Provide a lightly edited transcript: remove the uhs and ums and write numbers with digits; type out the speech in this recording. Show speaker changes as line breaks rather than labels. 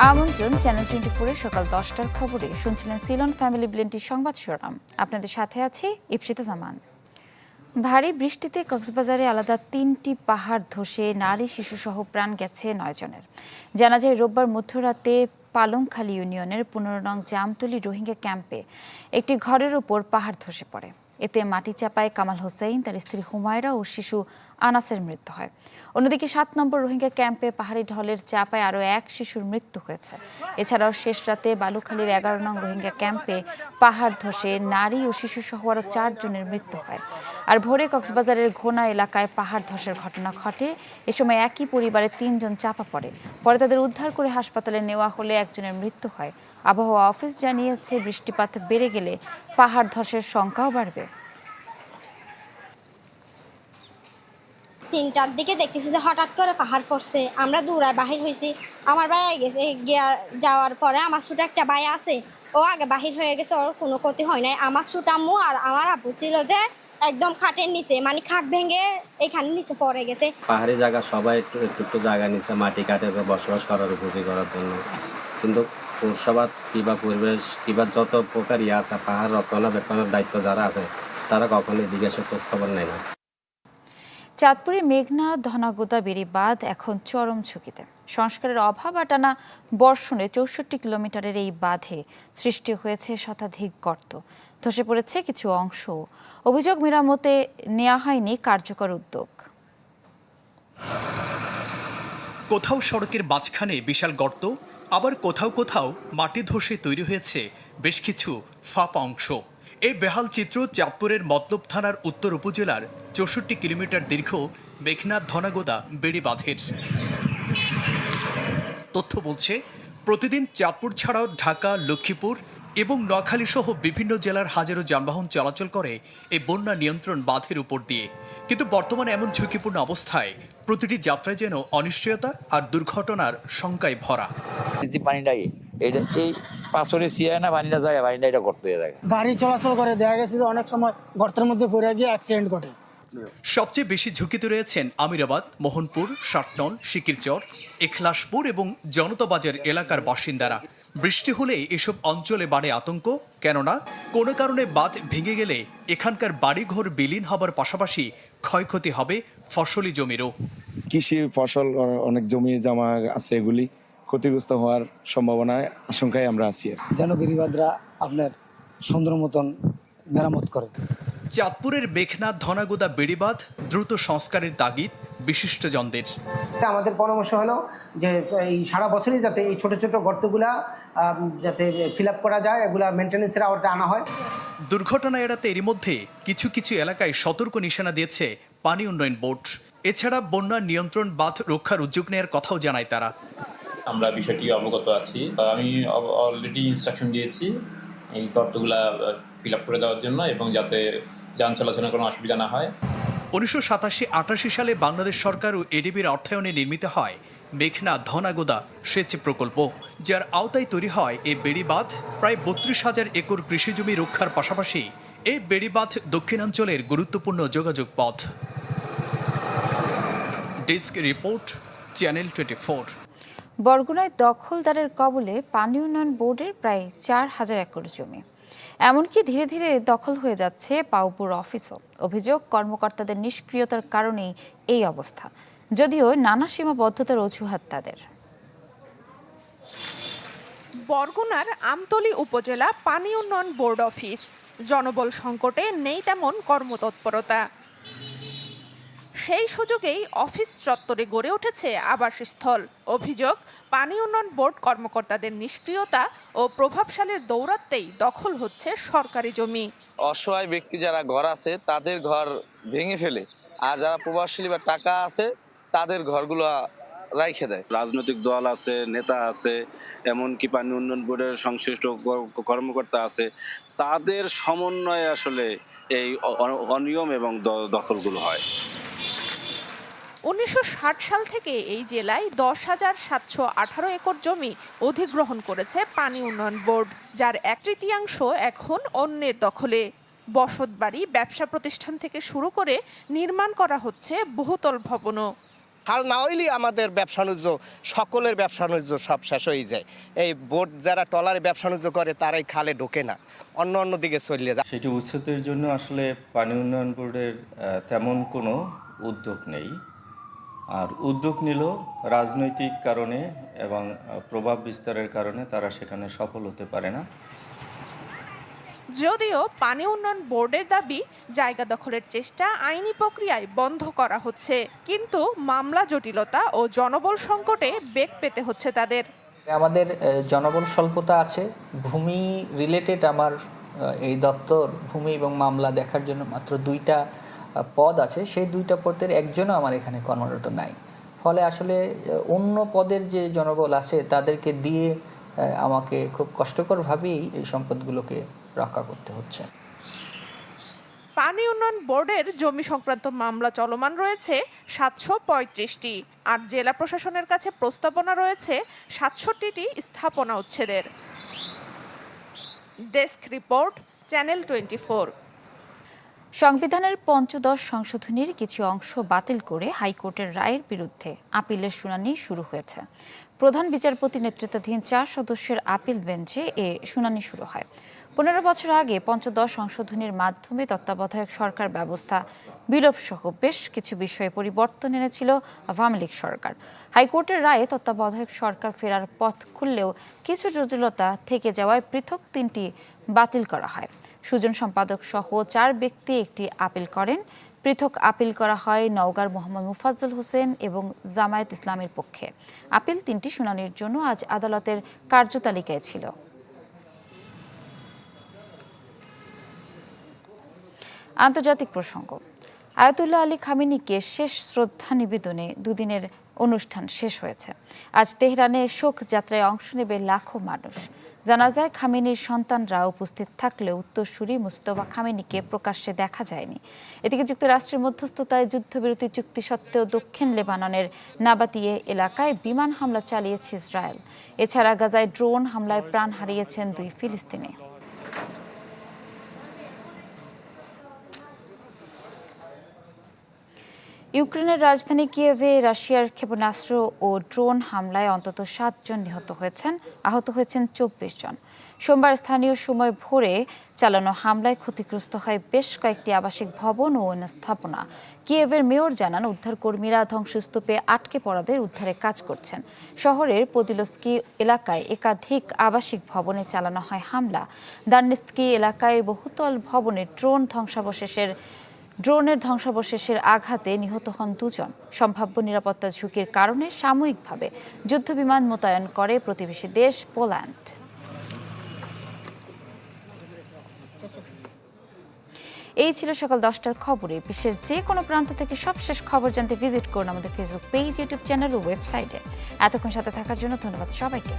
আমন্ত্রণ চ্যানেল 24 সকাল 10টার খবরে শুনছিলেন সিলন ফ্যামিলি ব্লেন্টির সংবাদ শিরোনাম। আপনাদের সাথে আছি ইপসিতা জামান। ভারী বৃষ্টিতে কক্সবাজারে আলাদা 3টি পাহাড় ধসে নারী শিশুসহ প্রাণ গেছে 9 জনের। জানা যায় রোববার মধ্যরাতে পালংখালী ইউনিয়নের 15 নং জামতলী রোহিঙ্গা ক্যাম্পে একটি ঘরের উপর পাহাড় ধসে পড়ে। এতে মাটি চাপায় কামাল হোসেন, তার স্ত্রী হুমায়রা ও শিশু আনাসের মৃত্যু হয়। অন্যদিকে 7 নম্বর রোহিঙ্গা ক্যাম্পে পাহাড়ি ঢলের চাপায় আরও এক শিশুর মৃত্যু হয়েছে। এছাড়াও শেষ রাতে বালুখালীর 11 নং রোহিঙ্গা ক্যাম্পে পাহাড় ধসে নারী ও শিশুসহ আরও 4 জনের মৃত্যু হয়। আর ভোরে কক্সবাজারের ঘোনা এলাকায় পাহাড় ধসের ঘটনা ঘটে। এ সময় একই পরিবারের 3 জন চাপা পড়ে। পরে তাদের উদ্ধার করে হাসপাতালে নেওয়া হলে একজনের মৃত্যু হয়। আবহাওয়া অফিস জানিয়েছে বৃষ্টিপাত বেড়ে গেলে পাহাড় ধসের সংখ্যাও বাড়বে।
3টার দিকে দেখতেছি যে হঠাৎ করে পাহাড় পড়ছে। আমরা দৌড়ায় বাহির হয়েছি। আমার ভাই গেছে গিয়া যাওয়ার পরে আমার ছোট একটা ভাই আছে, ও আগে বাহির হয়ে গেছে, ওর কোনো ক্ষতি হয় নাই। আমার ছোট আম্মু আর আমার আব্বু ছিল যে একদম খাটের নিচে, মানে খাট ভেঙে এখানে নিচে পড়ে গেছে।
পাহাড়ি জায়গা সবাই একটু জায়গা নিচ্ছে মাটি কাটে বসবাস করার উপযোগী করার জন্য, কিন্তু পৌরসভার কিংবা পরিবেশ কিংবা যত প্রকার আছে পাহাড় রক্ষণাবেক্ষণের দায়িত্ব যারা আছে তারা কখনো এদিকে এসে খোঁজখবর নেয় না।
চাঁদপুরের মেঘনা ধনাগোদা বেড়িবাঁধ এখন চরম ঝুঁকিতে। সংস্কারের অভাব আর টানা বর্ষণে 64 কিলোমিটারের এই বাঁধে সৃষ্টি হয়েছে শতাধিক গর্ত, ধসে পড়েছে কিছু অংশ। অভিযোগ, মেরামতে নেওয়া হয়নি কার্যকর উদ্যোগ।
কোথাও সড়কের মাঝখানে বিশাল গর্ত, আবার কোথাও কোথাও মাটি ধসে তৈরি হয়েছে বেশ কিছু ফাঁপা অংশ। এই বেহাল চিত্র চাঁদপুরের মতলব থানার উত্তর উপজেলার 64 কিলোমিটার দীর্ঘ মেঘনা ধনাগোদা বেড়িবাঁধের। তথ্য বলছে, প্রতিদিন চাঁদপুর ছাড়াও ঢাকা, লক্ষ্মীপুর এবং নোয়াখালী সহ বিভিন্ন জেলার হাজারো যানবাহন চলাচল করে এই বন্যা নিয়ন্ত্রণ বাঁধের উপর দিয়ে। কিন্তু বর্তমানে এমন ঝুঁকিপূর্ণ অবস্থায় প্রতিটি যাত্রায় যেন অনিশ্চয়তা আর দুর্ঘটনার শঙ্কায় ভরা।
এই পাথরে সিয়ায় না পানিটা যায়, পানিটা এটা গর্ত হয়ে যায়।
গাড়ি চলাচল করে দেখা গেছে যে অনেক সময় গর্তের মধ্যে পড়ে গিয়ে অ্যাক্সিডেন্ট ঘটে।
সবচেয়ে বেশি ঝুঁকিতে রয়েছেন আমিরাবাদ, মোহনপুর, সাতনল, শিকিরচর, এখলাসপুর এবং জনতাবাজার এলাকার বাসিন্দারা। বৃষ্টি হলে এসব অঞ্চলে বাড়ে আতঙ্ক, কেননা কোনো কারণে বাঁধ ভেঙে গেলে এখানকার বাড়িঘর বিলীন হবার পাশাপাশি ক্ষয়ক্ষতি হবে ফসলি জমিরও।
কৃষি ফসল অনেক জমি জমা আছে, এগুলি ক্ষতিগ্রস্ত হওয়ার সম্ভাবনায় আশঙ্কায় আমরা আছি।
যেন বেড়িবাঁধরা আপনার সুন্দর মতন মেরামত করে।
চাঁদপুরের মেঘনা ধনাগোদা বেড়িবাঁধ দ্রুত সংস্কারের তাগিদ বিশিষ্টজনদের।
আমাদের পরামর্শ হলো যে এই সারা বছরই যাতে এই ছোট ছোট গর্তগুলা যাতে ফিল আপ করা যায়, এগুলা মেনটেন্যান্সের আওতায় আনা হয়।
দুর্ঘটনা এড়াতে এরই মধ্যে কিছু কিছু এলাকায় সতর্ক নিশানা দিয়েছে পানি উন্নয়ন বোর্ড। এছাড়া বন্যা নিয়ন্ত্রণ বাঁধ রক্ষার উদ্যোগ নেওয়ার কথাও জানায় তারা।
আমরা বিষয়টি অবগত আছি। আমি অলরেডি ইনস্ট্রাকশন দিয়েছি এই গর্তগুলা ফিল আপ করে দেওয়ার জন্য, এবং যাতে যান চলাচলের কোনো অসুবিধা না হয়।
1987-88 সালে বাংলাদেশ সরকার ও এডিবির অর্থায়নে নির্মিত হয় মেঘনা ধনাগোদা সেচ প্রকল্প, যার আওতায় তৈরি হয় এই বেড়িবাঁধ। প্রায় 32,000 একর কৃষিজমি রক্ষার পাশাপাশি এই বেড়িবাঁধ দক্ষিণাঞ্চলের গুরুত্বপূর্ণ যোগাযোগ পথ। Desk report, channel 24।
বরগুনায় দখলদারের কবলে পানি উন্নয়ন বোর্ডের প্রায় 4,000 একর জমি। এমনকি ধীরে ধীরে দখল হয়ে যাচ্ছে পাউপুর অফিসও। অভিযোগ, কর্মকর্তাদের নিষ্ক্রিয়তার কারণেই এই অবস্থা, যদিও নানা সীমাবদ্ধতার অজুহাত তাদের।
বরগুনার আমতলী উপজেলা পানি উন্নয়ন বোর্ড অফিস। জনবল সংকটে নেই তেমন কর্মতৎপরতা। সেই সুযোগেই অফিস চত্বরে গড়ে উঠেছে আবাসস্থল। অভিযোগ, পানি উন্নয়ন বোর্ড কর্মকর্তাদের নিষ্ক্রিয়তা ও প্রভাবশালীর দৌরাত্মেই দখল হচ্ছে সরকারি জমি।
অসহায় ব্যক্তি যারা ঘর আছে তাদের ঘর ভেঙে ফেলে, আর যারা প্রভাবশালী বা টাকা আছে তাদের ঘরগুলো রাইখে দেয়।
রাজনৈতিক দল আছে, নেতা আছে, এমনকি পানি উন্নয়ন বোর্ডের সংশ্লিষ্ট কর্মকর্তা আছে, তাদের সমন্বয়ে আসলে এই অনিয়ম এবং দখলগুলো হয়।
1960 সাল থেকে এই জেলায় 10,718 একর জমি অধিগ্রহণ করেছে পানি উন্নয়ন বোর্ড, যার 1/3 এখন অন্যের দখলে। বসতবাড়ি, ব্যবসা প্রতিষ্ঠান থেকে শুরু করে নির্মাণ করা হচ্ছে বহুতল ভবনও।
খাল না হইলেই আমাদের ব্যবসা বাণিজ্য, সকলের ব্যবসা বাণিজ্য সব শেষ হয়ে যায়। এই বোট যারা ট্রলারে ব্যবসা বাণিজ্য করে তারাই খালে ঢোকে না, অন্য দিকে চলে যায়।
সেটি উচ্ছেদের জন্য আসলে পানি উন্নয়ন বোর্ডের তেমন কোনো উদ্যোগ নেই। আর উদ্যোগ নিল রাজনৈতিক কারণে এবং প্রভাব বিস্তারের কারণে তারা সেখানে সফল হতে পারে না।
যদিও পানি উন্নয়ন বোর্ডের দাবি জায়গা দখলের চেষ্টা আইনি প্রক্রিয়ায় বন্ধ করা হচ্ছে, কিন্তু মামলা জটিলতা ও জনবল সংকটে বেগ পেতে হচ্ছে তাদের।
আমাদের জনবল স্বল্পতা আছে। ভূমি রিলেটেড আমার এই দপ্তর ভূমি এবং মামলা দেখার জন্য মাত্র 2টা পদ আছে, সেই 2টা পদের একজনও আমার এখানে কর্মরত নাই। ফলে আসলে অন্য পদের যে জনবল আছে তাদেরকে দিয়ে আমাকে খুব কষ্টকরভাবেই এই সম্পদগুলোকে রক্ষা করতে হচ্ছে।
পানি উন্নয়ন বোর্ডের জমি সংক্রান্ত মামলা চলমান রয়েছে 735টি, আর জেলা প্রশাসনের কাছে প্রস্তাবনা রয়েছে 67টি স্থাপনা উচ্ছেদের। Desk report, channel 24।
সংবিধানের পঞ্চদশ সংশোধনীর কিছু অংশ বাতিল করে হাইকোর্টের রায়ের বিরুদ্ধে আপিলের শুনানি শুরু হয়েছে। প্রধান বিচারপতি নেতৃত্বাধীন 4 সদস্যের আপিল বেঞ্চে এ শুনানি শুরু হয়। 15 বছর আগে পঞ্চদশ সংশোধনীর মাধ্যমে তত্ত্বাবধায়ক সরকার ব্যবস্থা বিলোপ সহ বেশ কিছু বিষয়ে পরিবর্তন এনেছিল আওয়ামী লীগ সরকার। হাইকোর্টের রায়ে তত্ত্বাবধায়ক সরকার ফেরার পথ খুললেও কিছু জটিলতা থেকে যাওয়ায় পৃথক 3টি বাতিল করা হয়। সুজন সম্পাদক সহ 4 ব্যক্তি একটি আপিল করেন। পৃথক আপিল করা হয় নওগাঁর মোহাম্মদ মুফাজ্জল হোসেন এবং জামায়াত ইসলামের পক্ষে। আপিল 3টি শুনানির জন্য আজ আদালতের কার্যতালিকায় ছিল। আন্তর্জাতিক প্রসঙ্গ, আয়াতুল্লাহ আলী খামেনিকে শেষ শ্রদ্ধা নিবেদনে দুদিনের অনুষ্ঠান শেষ হয়েছে। আজ তেহরানে শোক যাত্রায় অংশ নেবে লাখো মানুষ। জানা যায় খামেনির সন্তানরা উপস্থিত থাকলেও উত্তরসূরি মুস্তফা খামেনিকে প্রকাশ্যে দেখা যায়নি। এদিকে যুক্তরাষ্ট্রের মধ্যস্থতায় যুদ্ধবিরতি চুক্তি সত্ত্বেও দক্ষিণ লেবাননের নাবাতিয়ে এলাকায় বিমান হামলা চালিয়েছে ইসরায়েল। এছাড়া গাজায় ড্রোন হামলায় প্রাণ হারিয়েছেন 2 ফিলিস্তিনি। ইউক্রেনের রাজধানী কিয়েভে রাশিয়ার ক্ষেপণাস্ত্র ও ড্রোন হামলায় অন্তত 7 জন নিহত হয়েছেন, আহত হয়েছেন 24 জন। সোমবার স্থানীয় সময় ভোরে চালানো হামলায় ক্ষতিগ্রস্ত হয় বেশ কয়েকটি আবাসিক ভবন ও স্থাপনা। কিয়েভের মেয়র জানান, উদ্ধারকর্মীরা ধ্বংসস্তূপে আটকে পড়াদের উদ্ধারে কাজ করছেন। শহরের পদিলস্কি এলাকায় একাধিক আবাসিক ভবনে চালানো হয় হামলা। দার্নিস্কি এলাকায় বহুতল ভবনে ড্রোনের ধ্বংসাবশেষের আঘাতে নিহত হন 2 জন। সম্ভাব্য নিরাপত্তা ঝুঁকির কারণে সাময়িকভাবে যুদ্ধবিমান মোতায়েন করে প্রতিবেশী দেশ পোল্যান্ড। এই ছিল সকাল 10টার খবরে। বিশ্বের যে কোনো প্রান্ত থেকে সবশেষ খবর জানতে ভিজিট করুন আমাদের ফেসবুক পেজ, ইউটিউব চ্যানেল ও ওয়েবসাইটে। এতক্ষণ সাথে থাকার জন্য ধন্যবাদ সবাইকে।